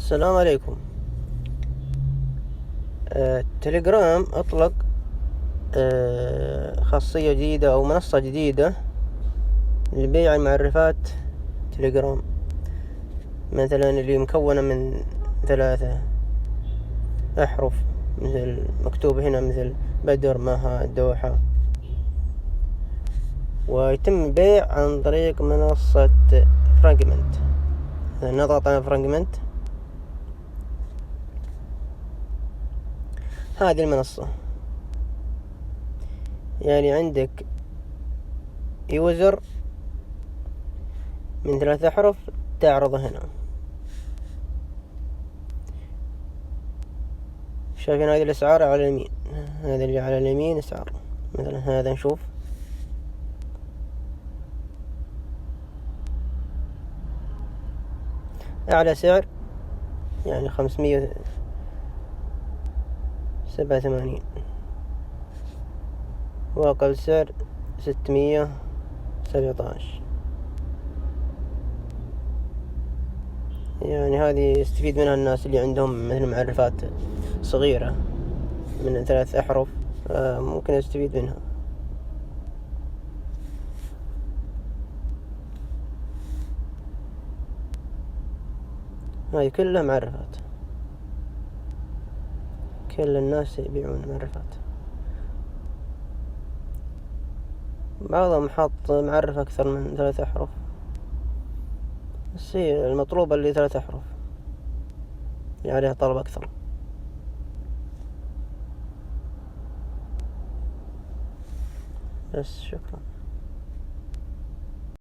السلام عليكم. تليجرام أطلق خاصية جديدة أو منصة جديدة لبيع معرفات تليجرام، مثلا اللي مكونة من 3 أحرف، مثل مكتوب هنا مثل بدر، مها، دوحة. ويتم بيع عن طريق منصة فراجمنت. نضغط على فراجمنت، هذه المنصة. يعني عندك يوزر من 3 أحرف تعرضه هنا. شايفين هذه الأسعار على اليمين، هذا اللي على اليمين أسعار. مثلا هذا نشوف أعلى سعر يعني 587، وأقل سعر 617. يعني هذه يستفيد منها الناس اللي عندهم مثل معرفات صغيرة من 3 أحرف، ممكن يستفيد منها. هذه كلها معرفات، كل الناس يبيعون معرفات. بعضهم حاط معرف أكثر من 3 أحرف، بس هي المطلوبة اللي 3 أحرف اللي عليها طلب أكثر. بس شكرا.